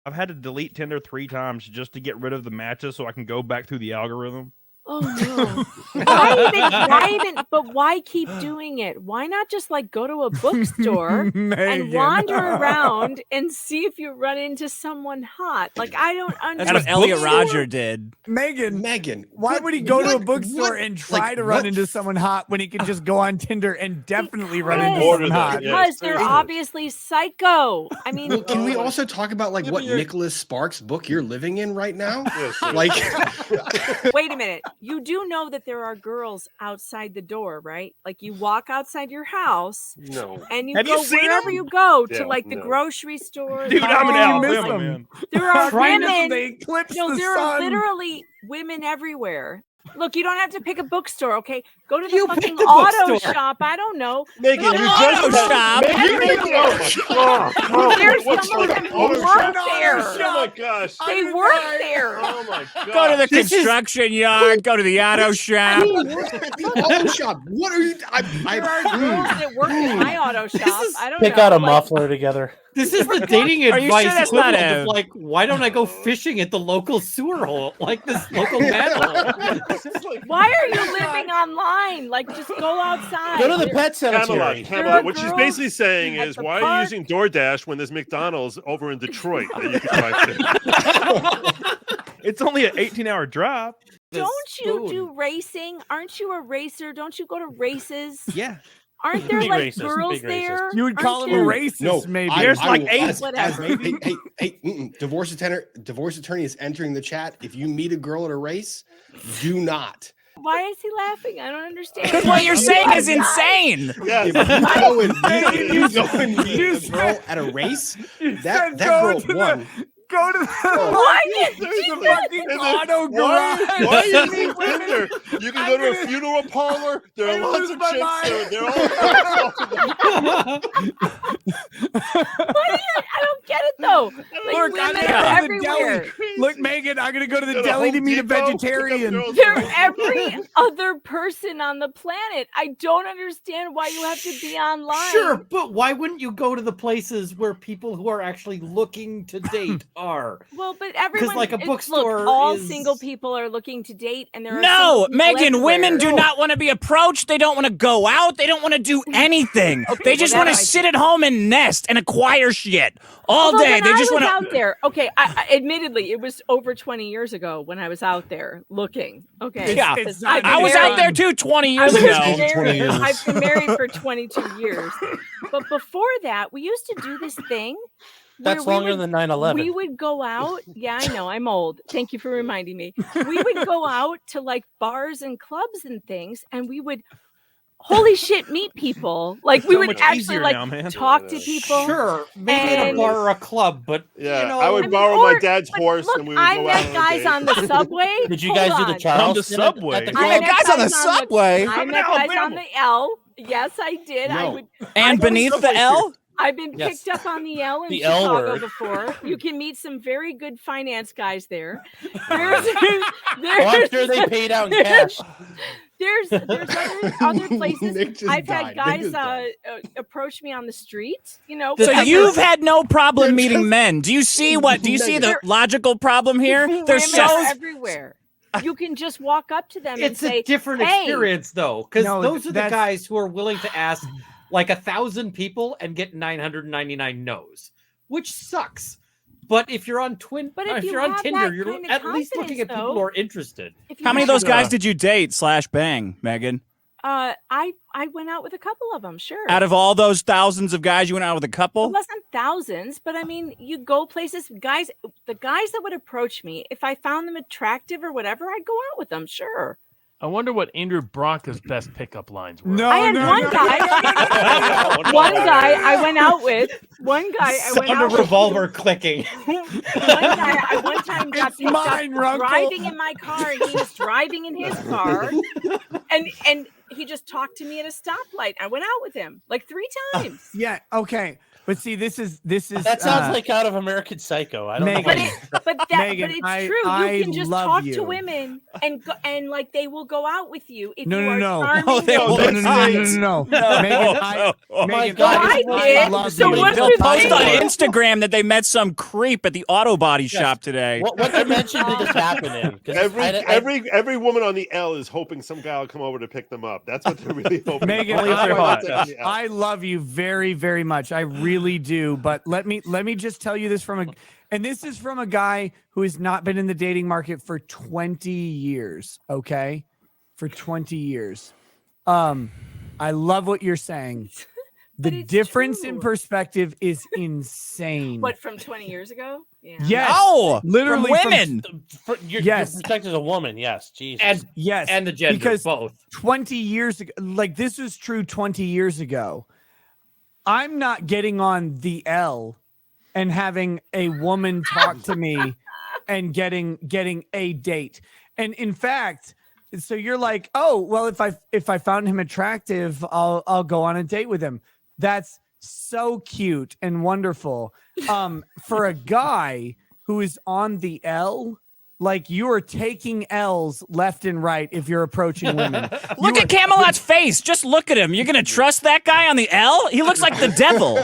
I've had to delete Tinder 3 times just to get rid of the matches so I can go back through the algorithm. Oh no! But why keep doing it? Why not just like go to a bookstore and wander around and see if you run into someone hot? Like I don't understand. That's what Elliot Rodger did. Megan, why would he go to a bookstore and try to run into someone hot when he can just go on Tinder and definitely run into someone hot? Because they're obviously psycho. I mean, well, can we also talk about like what Nicholas Sparks' book you're living in right now? Like, wait a minute. You do know that there are girls outside the door, right? Like you walk outside your house, and you go wherever you go to like the grocery store. Dude, I'm in Alabama, man. There are women. There are literally women everywhere. Look, you don't have to pick a bookstore, okay? Go to the fucking auto shop. I don't know. Megan, you auto shop. There's some of them who work there. Oh my gosh. They work there. Oh my god. Go to the construction yard. Go to the auto shop. the auto shop. What are you? There are girls that work in my auto shop. I don't pick know. out a muffler together. This is the dating Are you advice sure that's not equivalent a- of like, why don't I go fishing at the local sewer hole, like this local manhole? Why are you living online? Like, just go outside. Go to the pet cemetery. Camelot. What she's girls basically saying at is, the why are you park. using DoorDash when there's McDonald's over in Detroit that you can drive to? It's only an 18-hour drive. Don't you do racing? Aren't you a racer? Don't you go to races? Yeah. Aren't there Big like racist, girls big racist. there? You would call him a racist, No, maybe. There's like will- 8. as Whatever. divorce attorney is entering the chat. If you meet a girl at a race, do not. Why is he laughing? I don't understand. Because what you're saying is insane. Yes. If you go and meet a girl at a race, that girl won. Go to the fucking auto Why garage. are you using Tinder? You can go to a funeral parlor. There are lots of chicks. They're all I don't get it though. Like, Look, women I'm are gonna go to the everywhere. deli. Look, Megan, I'm gonna go to the Go to deli to Home meet a Depot, pick up vegetarian. girls. They're every other person on the planet. I don't understand why you have to be online. Sure, but why wouldn't you go to the places where people who are actually looking to date are? Well, but everyone, like, a bookstore look, all is- single people are looking to date, and there are No, single people Megan, women everywhere. do not want to be approached. They don't want to go out. They don't want to do anything. They just well, want to that sit at home and nest and acquire shit all Although day. when They I just was want out there. Okay, admittedly, it was over 20 years ago when I was out there looking. Okay, Yeah. Because not I've been I was out married- there too 20 I years was ago. married- 20 years. I've been married for 22 years. But before that, we used to do this thing. where That's we longer would- than 9/11. We would go out. Yeah, I know. I'm old. Thank you for reminding me. We would go out to like bars and clubs and things, and we would, holy shit, meet people. Like we So would much actually easier like now, man. talk to people. Sure, maybe at a And- bar or a club, but Yeah, you know, I would I mean, borrow my or- dad's but horse look, and we would I go out met on a guys date. on the subway. Did you Hold guys do on. the Charleston On the subway. at the I met met guys on the guys subway. I I'm met in guys on Alabama. the L. Yes, I did. I No. would. And beneath the L? I've been Yes. picked up on the L in The L Chicago word. before. You can meet some very good finance guys there. There's, Oh, I'm sure they paid out in cash. there's other places. Nick just I've had died. Nick guys just died. Approach me on the street. You know, So because you've had no problem You're meeting just- men. Do you see the They're- logical problem here? women They're are so everywhere. You can just walk up to them and it's say, a different "Hey." experience though, because No, those are the that's- guys who are willing to ask like 1,000 people and get 999 no's, which sucks. But if you're on But if if you you're on have Tinder, that you're kind of at least looking at confidence, people though- who are interested. If you How many of have- those guys did you date / bang, Megan? I went out with a couple of them, sure. Out of all those thousands of guys, you went out with a It couple? wasn't thousands, but I mean, you go places, guys. The guys that would approach me, if I found them attractive or whatever, I'd go out with them, sure. I wonder what Andrew Bronca's best pickup lines were. No, I had no, one no. guy. One guy I went out with. One guy I went Sound out of with. revolver clicking. One guy I one time got It's picked mine, up Runkle. driving in my car, and he was driving in his car, and he just talked to me at a stoplight. I went out with him like 3 times. Yeah, okay. But see, this is That sounds like out of American Psycho. I don't Megan, know. But Megan, it's I- true. I You can just love talk you. to women and like they will go out with you if No, you no, are no. charming. No, they them. won't. No. Megan, Oh my Megan, God. I I did. love So you. what's They'll the post thing? on Instagram that they met some creep at the auto body shop today. What dimension did this happen in? 'Cause Every woman on the L is hoping some guy will come over to pick them up. That's what they're really hoping. Megan, Only if they're hot. I love you very, very much. I really do. But let me just tell you this and this is from a guy who has not been in the dating market for 20 years. Okay, for 20 years. I love what you're saying. But The it's difference in true. perspective is insane. What, from 20 years ago? Yeah. Yes, No, literally from from- women. Your Yes. perspective as a woman, yes. Jesus. And yes, and the gender because both. 20 years ago, like this was true 20 years ago. I'm not getting on the L and having a woman talk to me and getting a date. And in fact, so you're like, oh, well, if I found him attractive, I'll go on a date with him. That's so cute and wonderful. For a guy who is on the L, like you are taking L's left and right if you're approaching women. Look at Camelot's face. Just look at him. You're gonna trust that guy on the L? He looks like the devil.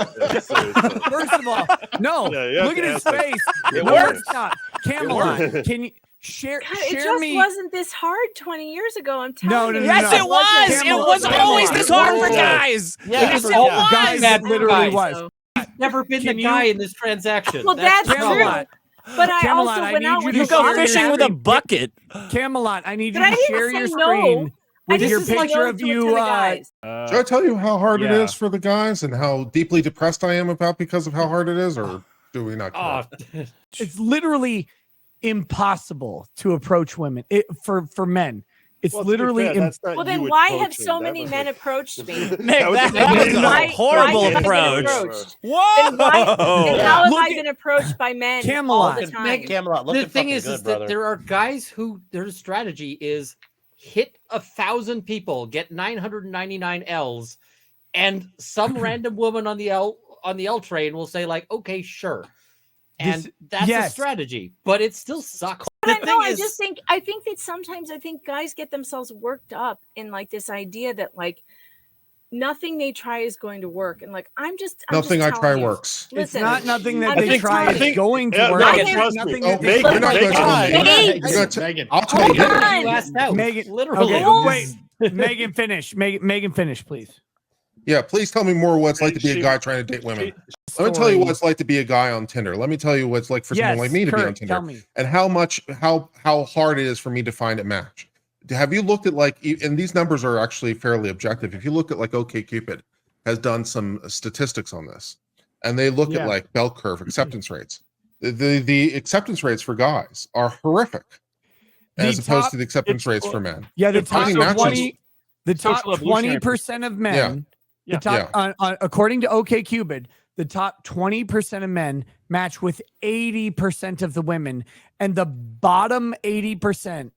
First of all, no. Yeah, you have Look to at his ask him. face. It No, works. it's not. Camelot, works. can you share God, it share just me? wasn't this hard 20 years ago. I'm telling No, you. no, no, Yes, no. it was. It Camelot, was Camelot. always this hard for Whoa. guys. Yeah, Yes, it all was. Guys, Bad it literally guys. was. Never been Can the you- guy in this transaction. Well, that's the true. problem. Camelot, But I Camelot, also I went need out you with to You a go lot of fishing with a bucket. Camelot, I need you But I to didn't share your say no. screen with This your is like picture no of to a you. ton of guys. Should I tell you how hard it yeah. is for the guys and how deeply depressed I am about because of how hard it is, or do we not care? Oh, It's literally impossible to approach women. For men, it's Well, to be literally fair, that's not Well, then you why have approaching. so That many was men a- approached me? Nick, That was that a- was a Why- horrible why have I been approach. approached? Whoa! Then why? And how have Look I at- been approached by men Camelot. all the time? Camelot, the looking thing fucking is good, that brother. there are guys who their strategy is hit 1,000 people, get 999 L's, and some random woman on the L train will say like, "Okay, sure," and This- that's yes. a strategy, but it still sucks. But The I know. thing is- I think that sometimes I think guys get themselves worked up in like this idea that like nothing they try is going to work, and like I'm just Nothing I telling try you. works. It's Listen, not nothing that I'm they just try telling is you. going to Yeah, work. no, It's trust me. nothing Oh, that they Megan, you're not Megan, going to tell me. Megan, You're gonna t- Megan. I'll tell Hold you. on. You asked out, Megan, literally. okay, wait. Megan, finish. Megan, finish, please. Yeah, please tell me more what it's like to be a She- guy trying to date women. Let me tell you what it's like to be a guy on Tinder. Let me tell you what it's like for someone like me to be on Kurt, Tinder, tell me. and how hard it is for me to find a match. Have you looked at and these numbers are actually fairly objective. If you look at OkCupid has done some statistics on this, and they look Yeah. at bell curve acceptance rates. The acceptance rates for guys are horrific, The as opposed top- to the acceptance rates for men. Yeah, the If top finding matches- 20, the top Social evolutionary 20% of men, Yeah. the top according to OkCupid, the top 20% of men match with 80% of the women, and the bottom 80%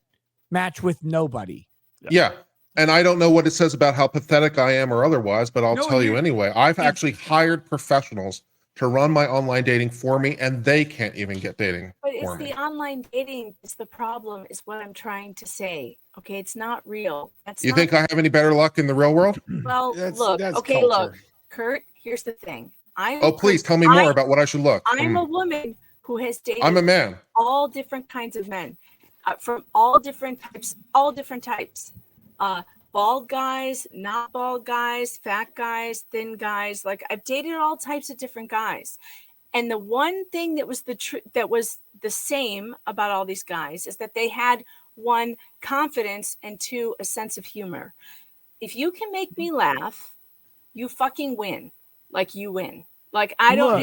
match with nobody. Yeah. And I don't know what it says about how pathetic I am or otherwise, but I'll No, tell you you're- anyway. I've actually hired professionals to run my online dating for me, and they can't even get dating But it's for me. the online dating is the problem, is what I'm trying to say. Okay, it's not real. That's You not, think I have any better luck in the real world? well, look, okay, look, Kurt, here's the thing. Oh, please tell me more about what I should look. I'm a woman who has dated I'm a man. all different kinds of men, from all different types. Bald guys, not bald guys, fat guys, thin guys. Like I've dated all types of different guys. And the one thing that was the same about all these guys is that they had, one, confidence, and two, a sense of humor. If you can make me laugh, you fucking win. Like you win. Like I don't.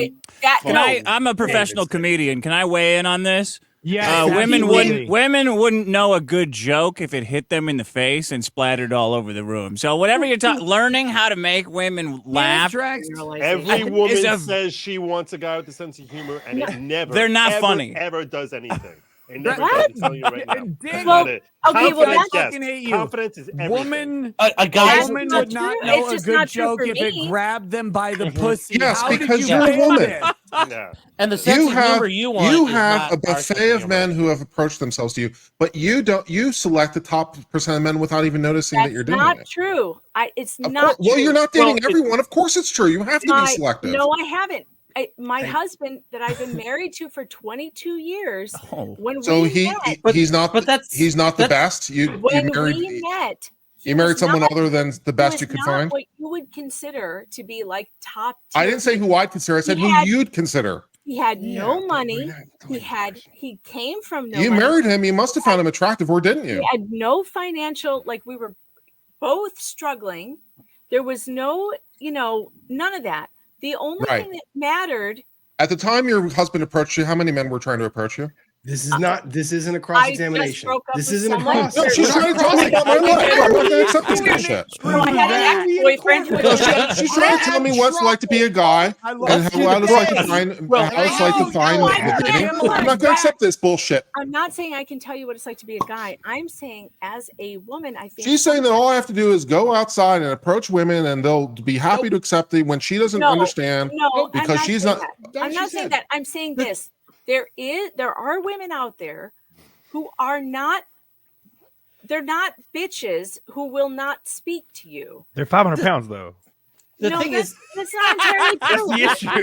Look, I'm a professional comedian. Can I weigh in on this? Yeah, women wouldn't know a good joke if it hit them in the face and splattered all over the room. So whatever you're learning how to make women laugh. Every woman says she wants a guy with a sense of humor, and it never. They're not funny. Ever does anything. Ain't never What? done. I'm telling you right now. Dick, That's Well, not it. okay, well, Confidence, that's- yes. fucking hate you. Confidence is everything. woman. A A guy. woman not would not true. know It's a just good not true joke for if it me. grabbed them by the Mhm. pussy. Yes, How because did you you're a fail woman. this? Yeah. And the sense of humor you want. you is have not a our sense buffet of humor. men who have approached themselves to you, but you don't. You select the top percent of men without even noticing that That's you're doing not it. true. It's Of not course, well, true. you're not dating Well, everyone. Of course, it's true. You have to be selective. No, I haven't. My husband that I've been married to for 22 years. Oh. When So we met, he's not. but that's- he's not the that's- best. You when married. we met, he You married was someone not- other than the he best was you could not find. what you would consider to be like top. I tier didn't say who I'd consider. I said He who had- you'd consider. He had no Yeah, money. but He came from no you money. married him. You must have found him attractive, or didn't He you? had no financial, like we were both struggling. There was no, none of that. The only Right. thing that mattered. At the time your husband approached you, how many men were trying to approach you? This is not. This isn't a cross examination. broke up This with isn't a someone. cross. No, she's trying to tell me about my life. I'm not going to accept this bullshit. So I had an ex-boyfriend who No, was she's trying to tell me what it's like to be a guy I and love how it's like to find. Well, how it's like to find. dating. I'm not going to accept this bullshit. I'm not saying I can tell you what it's like to be a guy. I'm saying as a woman, I think She's saying that all I have to do is go outside and approach women, and they'll be happy to accept it when she doesn't No, understand. No, because I'm not she's saying not- that. I'm not saying that. I'm saying this. There are women out there who are not. They're not bitches who will not speak to you. They're 500 pounds though. The thing is, that's not entirely true.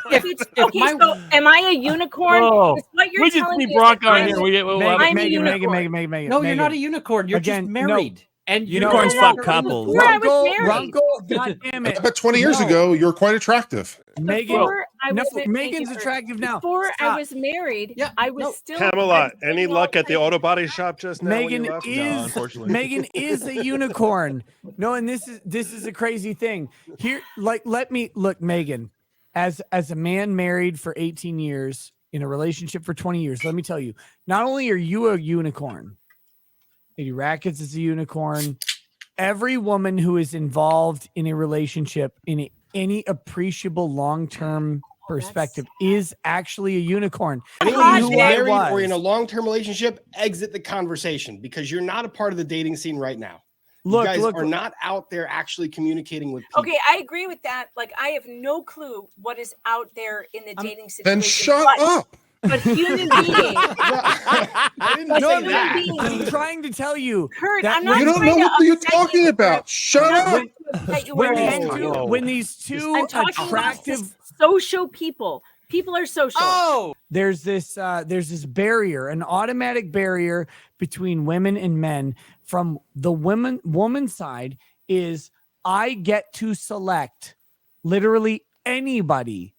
That's the issue. Okay, so am I a unicorn? Oh, Is what you're we just telling need me is Brock that on I'm- here. We'll have I'm a Megan, unicorn. Megan. no, you're not a Megan. unicorn. You're Again, just no. married. And Unicorns No, fuck no, couples. before I was married. Runkle, God damn it. But 20 years No. ago, you were quite attractive. Megan, Before I no, was ma- Megan's thank you, attractive now. Before I Stop. was married, Yeah, I was no. still Camelot. I was Any dating luck all at the time. auto body shop just now? when you Megan left? is unfortunately. Megan is a unicorn. No, and this is a crazy thing. Here, let me look, Megan, as a man married for 18 years in a relationship for 20 years. Let me tell you, not only are you a unicorn, Lady Rackets is a unicorn. Every woman who is involved in a relationship in any appreciable long-term perspective is actually a unicorn. Anyone who's God, married was. or in a long-term relationship, exit the conversation because you're not a part of the dating scene right now. You guys are not out there actually communicating with people. Okay, I agree with that. Like, I have no clue what is out there in the dating situation. Then shut up. But human beings, I didn't but say human that. beings, I'm trying to tell you. Kurt, that I'm not You don't trying know to what you're upset talking you, about. Shut I'm up. not trying to upset you When with these this. two, when these two I'm talking about attractive social people. People are social. oh, there's this barrier, an automatic barrier between women and men from the woman side is I get to select literally anybody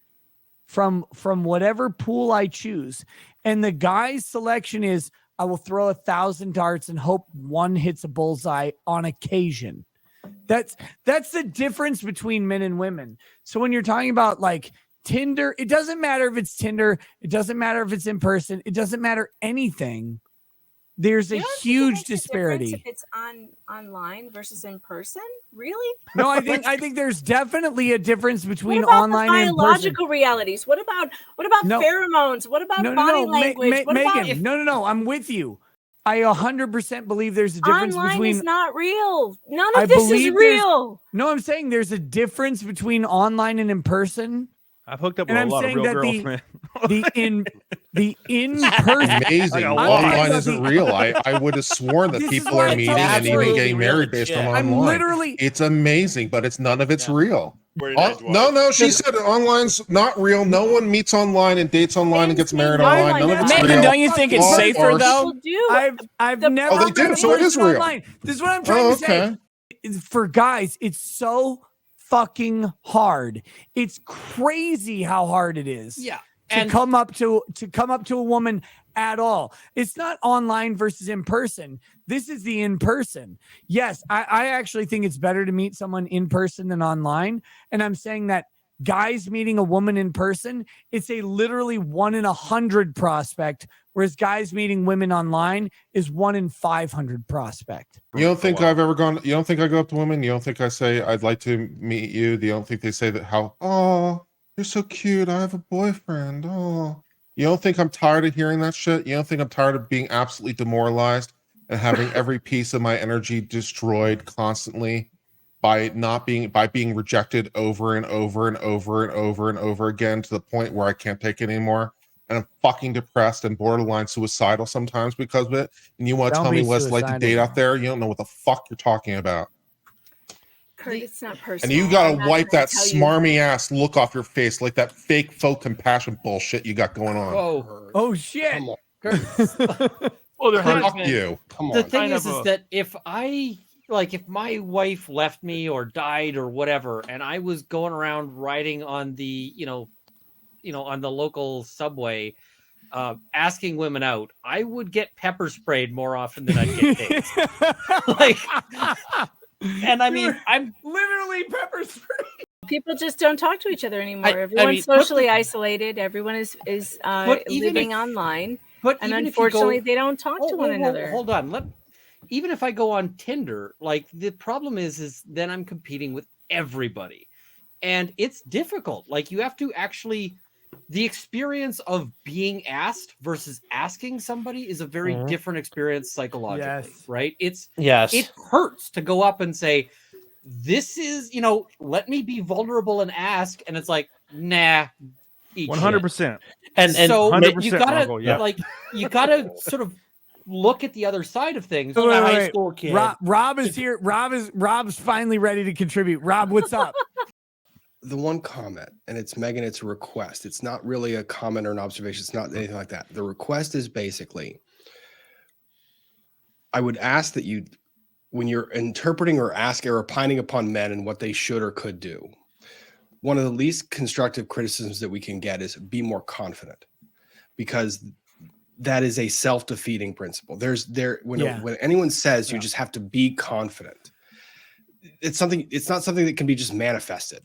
from whatever pool I choose. And the guy's selection is I will throw 1,000 darts and hope one hits a bullseye on occasion. That's the difference between men and women. So when you're talking about like Tinder, it doesn't matter if it's Tinder, it doesn't matter if it's in person, it doesn't matter anything. There's a You don't think it huge makes a difference disparity. if it's online versus in person. Really? No, I think there's definitely a difference between what about online the and in person. biological realities? What about No. pheromones? What about body language? What Megan, about no, I'm with you. I 100% believe there's a difference online between. is not real. None I of this is believe there's- real. No, I'm saying there's a difference between online and in person. I've hooked up And with I'm a lot of saying real that girls, man. The in person. Amazing. I got lost. Online isn't real. I would have sworn that This is people why are I meeting tell and you even it's getting really married based on legit. I'm online. literally. It's amazing, but it's none of it's real. Very nice, No, Wyatt. she said online's not real. No one meets online and dates online and gets married Online, online. None of it's that's Megan, real. don't you think it's All safer farce. though? People do. I've The never. Oh, they do, been so it is person real. online. This is what I'm trying to say. For guys, it's so fucking hard. It's crazy how hard it is. yeah. To come up to a woman at all. It's not online versus in person. This is the in person. Yes, I actually think it's better to meet someone in person than online. And I'm saying that guys meeting a woman in person, it's a literally 1 in 100 prospect, whereas guys meeting women online is 1 in 500 prospect. You don't think I've ever gone? You don't think I go up to women? You don't think I say I'd like to meet you? You don't think they say that? How? Oh, you're so cute. I have a boyfriend. Oh, You don't think I'm tired of hearing that shit? You don't think I'm tired of being absolutely demoralized and having every piece of my energy destroyed constantly by being rejected over and over and over and over and over again to the point where I can't take it anymore? And I'm fucking depressed and borderline suicidal sometimes because of it. And you want to tell me what it's like to date out there? You don't know what the fuck you're talking about. Kurt, it's not personal. And you gotta wipe that smarmy ass look off your face, like that fake faux compassion bullshit you got going on. Oh shit! Well, there has Fuck been, you. Come on. The thing is that if my wife left me or died or whatever, and I was going around riding on the on the local subway, asking women out, I would get pepper sprayed more often than I'd get dates. And I mean, I'm literally pepper sprayed. People just don't talk to each other anymore. Everyone's socially isolated. Everyone is living online. And unfortunately, they don't talk to one another. Hold on. Even if I go on Tinder, like the problem is then I'm competing with everybody. And it's difficult. Like you have to actually, the experience of being asked versus asking somebody is a very different experience psychologically, right? It hurts to go up and say, this is, let me be vulnerable and ask. And it's like, nah. 100%. And so 100%, you gotta Marvel, yeah. you gotta sort of look at the other side of things. Wait, High school kid. Rob is here. Rob's finally ready to contribute. Rob, what's up? The one comment, and it's Megan, it's a request. It's not really a comment or an observation. It's not anything like that. The request is basically, I would ask that you, when you're interpreting or asking or opining upon men and what they should or could do, one of the least constructive criticisms that we can get is be more confident, because that is a self-defeating principle. When anyone says you just have to be confident, it's not something that can be just manifested.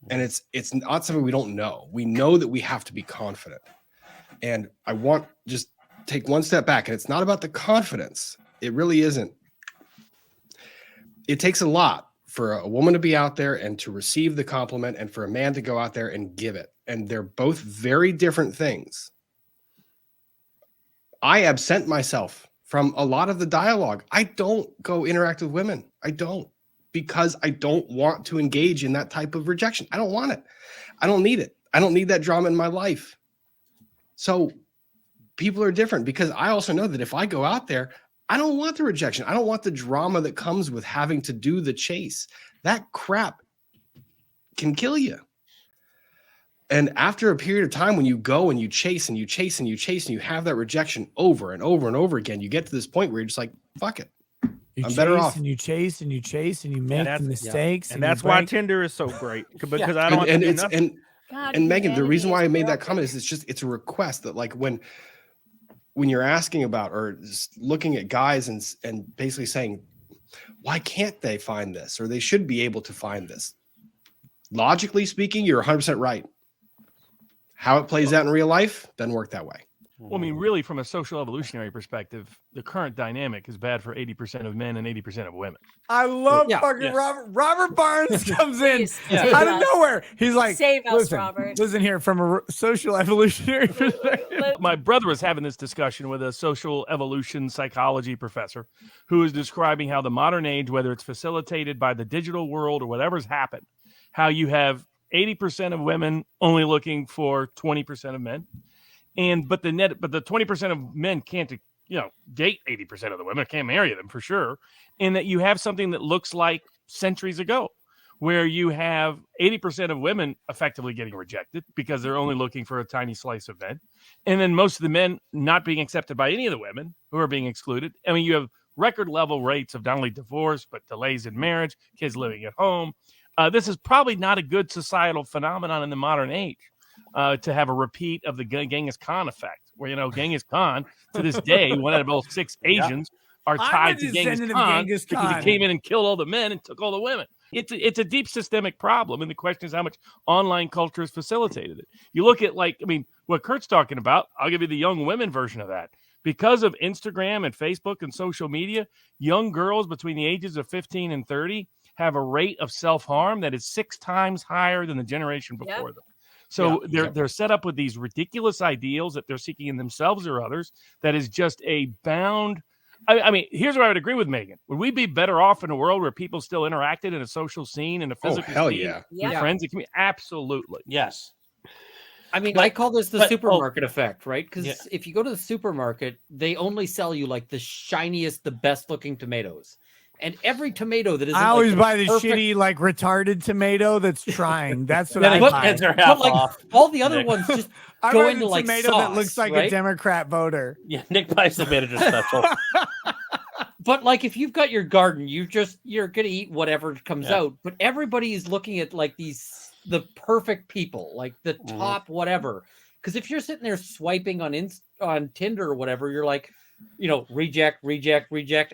And it's not something we don't know. We know that we have to be confident. And I want just take one step back, and it's not about the confidence. It really isn't. It takes a lot for a woman to be out there and to receive the compliment, and for a man to go out there and give it. And they're both very different things. I absent myself from a lot of the dialogue. I don't go interact with women. I don't, because I don't want to engage in that type of rejection. I don't want it. I don't need it. I don't need that drama in my life. So people are different, because I also know that if I go out there, I don't want the rejection. I don't want the drama that comes with having to do the chase. That crap can kill you. And after a period of time, when you go and you chase and you chase and you chase and you have that rejection over and over and over again, you get to this point where you're just like, fuck it. I'm better off. And you chase and you chase and you make the mistakes. And that's why Tinder is so great, because I don't have to do nothing. And Megan, the reason why I made that comment is it's a request that, like, when you're asking about or looking at guys and basically saying, why can't they find this? Or they should be able to find this. Logically speaking, you're 100% right. How it plays out in real life doesn't work that way. Well, I mean, really, from a social evolutionary perspective, the current dynamic is bad for 80% of men and 80% of women. I love fucking Robert. Robert Barnes comes in out of nowhere. He's like, save us, Robert. Listen here, from a social evolutionary perspective. My brother was having this discussion with a social evolution psychology professor who is describing how the modern age, whether it's facilitated by the digital world or whatever's happened, how you have 80% of women only looking for 20% of men. But the 20% of men can't, date 80% of the women, can't marry them for sure. And that you have something that looks like centuries ago, where you have 80% of women effectively getting rejected because they're only looking for a tiny slice of men. And then most of the men not being accepted by any of the women who are being excluded. I mean, you have record level rates of not only divorce, but delays in marriage, kids living at home. This is probably not a good societal phenomenon in the modern age. To have a repeat of the Genghis Khan effect, where, Genghis Khan, to this day, one out of all 6 Asians are tied to Genghis Khan because he came in and killed all the men and took all the women. It's a deep systemic problem, and the question is how much online culture has facilitated it. You look at, what Kurt's talking about, I'll give you the young women version of that. Because of Instagram and Facebook and social media, young girls between the ages of 15 and 30 have a rate of self-harm that is 6 times higher than the generation before them. So they're set up with these ridiculous ideals that they're seeking in themselves or others. That is just a bound. I mean, here's where I would agree with Megan. Would we be better off in a world where people still interacted in a social scene, in a physical hell scene, yeah. in friends and community? Absolutely. Yes. I mean, I call this the supermarket oh, effect, right? Because yeah. if you go to the supermarket, they only sell you like the shiniest, the best looking tomatoes. And every tomato that is I always buy the shitty, like retarded tomato that's trying. That's what I buy. But like all the other ones just I go buy into the like tomato sauce, that looks like right? a Democrat voter. Yeah, Nick buys the manager special. But like if you've got your garden, you're gonna eat whatever comes out. But everybody is looking at like the perfect people, like the top whatever. Because if you're sitting there swiping on Tinder or whatever, you're like, reject,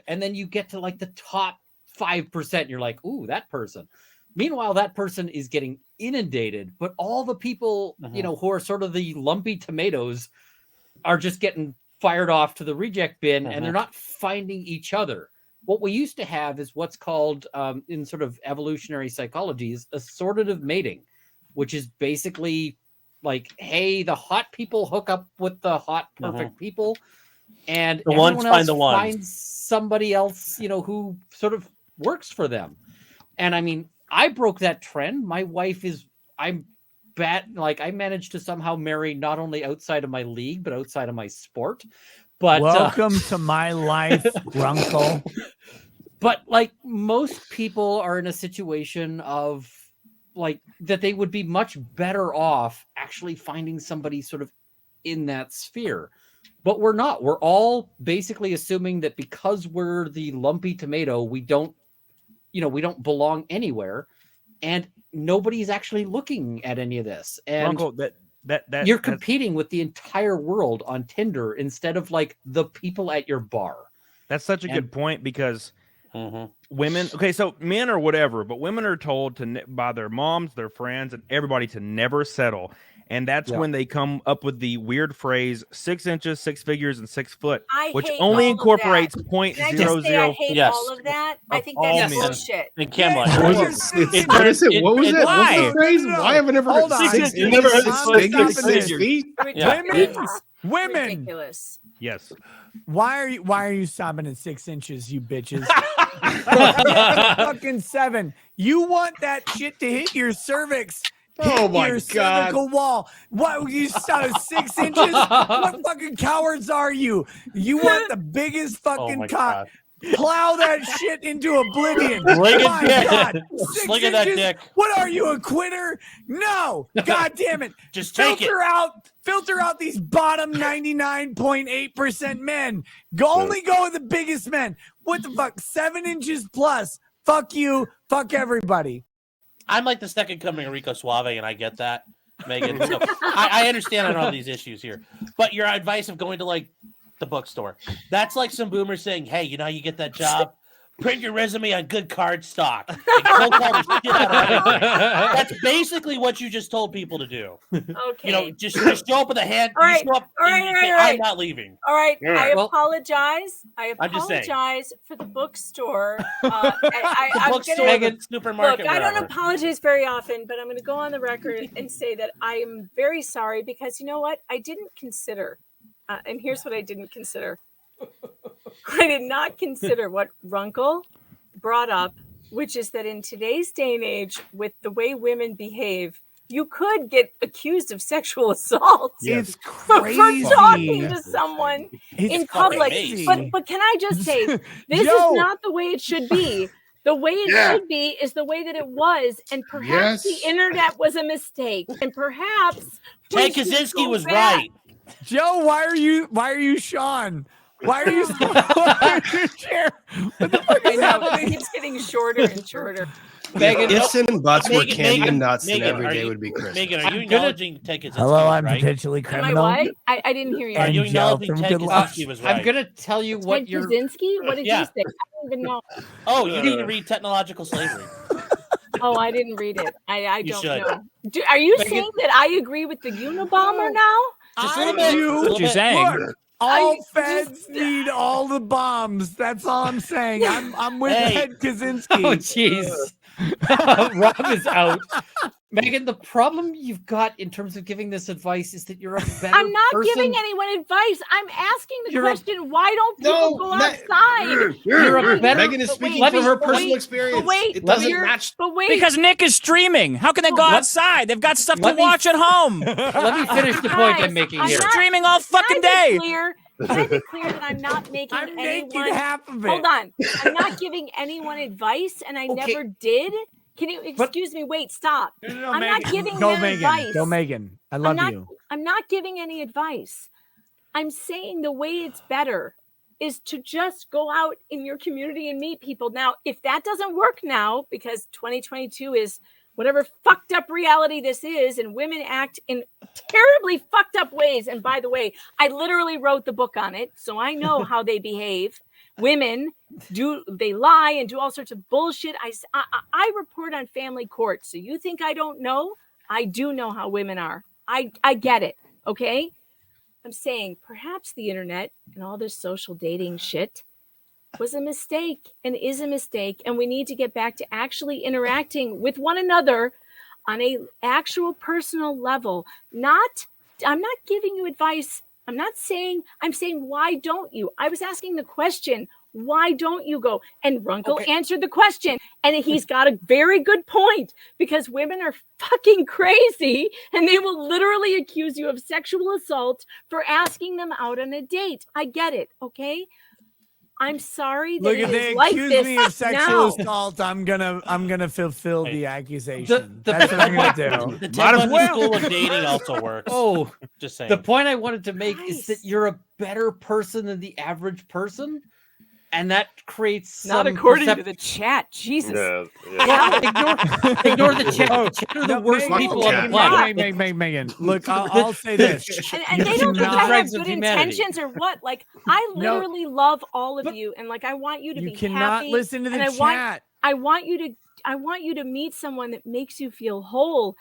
and then you get to like the top 5%. You're like, ooh, that person. Meanwhile, that person is getting inundated, but all the people, who are sort of the lumpy tomatoes are just getting fired off to the reject bin, and they're not finding each other. What we used to have is what's called in sort of evolutionary psychology is assortative mating, which is basically like, hey, the hot people hook up with the hot, perfect people, and the ones find the ones. Finds somebody else, who sort of works for them. And I mean, I broke that trend. My wife I'm bad. Like I managed to somehow marry not only outside of my league, but outside of my sport. But welcome to my life, Runkle. But like most people are in a situation of like that they would be much better off actually finding somebody sort of in that sphere. But we're not. We're all basically assuming that because we're the lumpy tomato, we don't belong anywhere, and nobody's actually looking at any of this. And Uncle, that you're competing with the entire world on Tinder instead of like the people at your bar. That's such a good point because women, okay, so men or whatever, but women are told by their moms, their friends, and everybody to never settle. And that's when they come up with the weird phrase 6 inches, 6 figures, and 6 foot, which only incorporates 0.00. I hate all of that. I think that's bullshit. And Kim, what was it? What's the phrase? Why have I never heard 6 inches, 6 feet? Women. Ridiculous. Yes. Why are you stopping at 6 inches, you bitches? Fucking 7. You want that shit to hit your cervix. Oh my your God. cervical wall. What, you start at 6 inches? What fucking cowards are you? You want the biggest fucking cock. Plow that shit into oblivion. Look My at God. that. 6 Look at that inches? dick. What are you, a quitter? No. God damn it. Just take it. Filter out these bottom 99.8% men. Only go with the biggest men. What the fuck? 7 inches plus. Fuck you. Fuck everybody. I'm like the second coming of Rico Suave, and I get that, Megan. So I understand on all these issues here. But your advice of going to like the bookstore, that's like some boomer saying, hey, you know how you get that job? Print your resume on good card stock. And cold call the shit out of everything. That's basically what you just told people to do. Okay. Just show up with a hand. All right. Show up All right. and All you say, right. I'm not leaving. All right. Yeah. I apologize. I I'm just saying. apologize for the bookstore. The bookstore, the supermarket. Look, I don't whatever. apologize very often, but I'm going to go on the record and say that I am very sorry because you know what? I didn't consider, and here's what I didn't consider. I did not consider what Runkle brought up, which is that in today's day and age, with the way women behave, you could get accused of sexual assault. It's for crazy. talking to someone It's in public. crazy. But can I just say, this is not the way it should be. The way it should be is the way that it was, and perhaps the internet was a mistake, and perhaps Ted Kaczynski was right. Joe, why are you Sean? Why are you chair? What the fuck is I know, happening? it keeps getting shorter and shorter. Megan, ifs and buts were Megan, candy and nuts, Megan, and every are day you- would be Christmas. Megan, are you acknowledging Ted Kaczynski Hello, was I'm right? potentially Am I criminal. what? I didn't hear you. Are you And Joe acknowledging from Ted Good Luck. Kaczynski was right? I'm gonna tell you what Ted you're. Kaczynski? What did Yeah. you say? I don't even know. Oh, you need to read Technological Slavery. Oh, I didn't read it. I You don't should. know. Are you Megan- saying that I agree with the Unabomber now? Just a little bit. do. a little What you're bit. saying. Look, all I feds just- need all the bombs. That's all I'm saying. I'm with Hey. Ted Kaczynski. Oh, jeez. Rob is out. Megan, the problem you've got in terms of giving this advice is that you're a better I'm not person. giving anyone advice. I'm asking the You're a- question, why don't people go outside? You're a better. Megan is but speaking wait, from her but personal wait, experience. but wait, It doesn't you're- match. But wait, Because Nick is streaming. How can they go Let- outside? They've got stuff to let me- watch at home. Let me finish the point Guys, I'm making I'm here. not- Streaming all fucking Can I be day. clear? Can I be clear that I'm not making I'm making anyone... half of it. Hold on. I'm not giving anyone advice, and I Okay. never did. Can you excuse me? Wait, stop. No, I'm not giving Go them Megan. advice. Go Megan. I love you. I'm not giving any advice. I'm saying the way it's better is to just go out in your community and meet people. Now, if that doesn't work now, because 2022 is whatever fucked up reality this is, and women act in terribly fucked up ways. And by the way, I literally wrote the book on it, so I know how they behave. Women they lie and do all sorts of bullshit. I report on family court, so you think I don't know? I do know how women are. I get it. Okay. I'm saying perhaps the internet and all this social dating shit was a mistake and is a mistake. And we need to get back to actually interacting with one another on a actual personal level. I'm not giving you advice. I'm saying, why don't you? I was asking the question, why don't you go? And Runkle answered the question. And he's got a very good point, because women are fucking crazy and they will literally accuse you of sexual assault for asking them out on a date. I get it. Okay. I'm sorry that Look, it if they is like accuse this me of sexual now. assault, I'm gonna fulfill the accusation. the- That's what I'm gonna do. The Might as Ted Bundy well. school of dating also works. Oh, Just saying. the point I wanted to make is that Nice. you're a better person than the average person, and that creates Not some according to percep- the chat. Jesus. Yeah, Well, ignore the chat. Oh, The chat are the worst Megan, people on the Megan, planet. Megan. Look, I'll say this. And You they don't think cannot- I have Dregs of good humanity. intentions or what. Like, I No. literally love all of you, and like I want you to You be cannot happy. listen to the and chat. I want you to meet someone that makes you feel whole,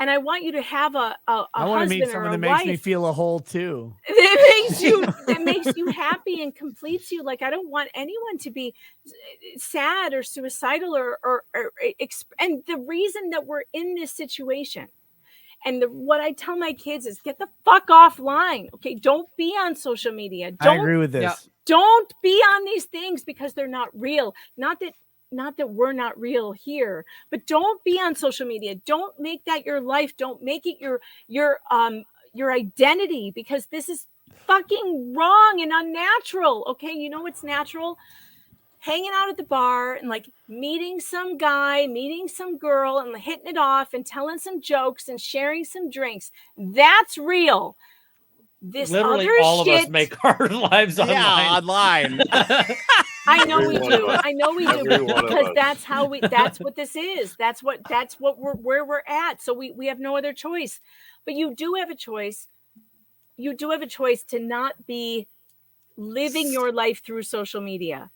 and I want you to have a I want to husband meet or someone a that makes me wife feel a whole too. that makes you happy and completes you. Like, I don't want anyone to be sad or suicidal and the reason that we're in this situation. And what I tell my kids is, get the fuck offline. Okay, don't be on social media. I agree with this. Yeah. Don't be on these things because they're not real. Not that we're not real here, but don't be on social media. Don't make that your life. Don't make it your identity, because this is fucking wrong and unnatural. Okay, you know what's natural? Hanging out at the bar and like meeting some guy, meeting some girl, and hitting it off and telling some jokes and sharing some drinks. That's real. This Literally, other all shit, of us make our lives online. Yeah, online. I know we Every one do. of us. I know we do, Every one of because us. that's what this is. That's what where we're at. So we have no other choice. But you do have a choice. You do have a choice to not be living your life through social media.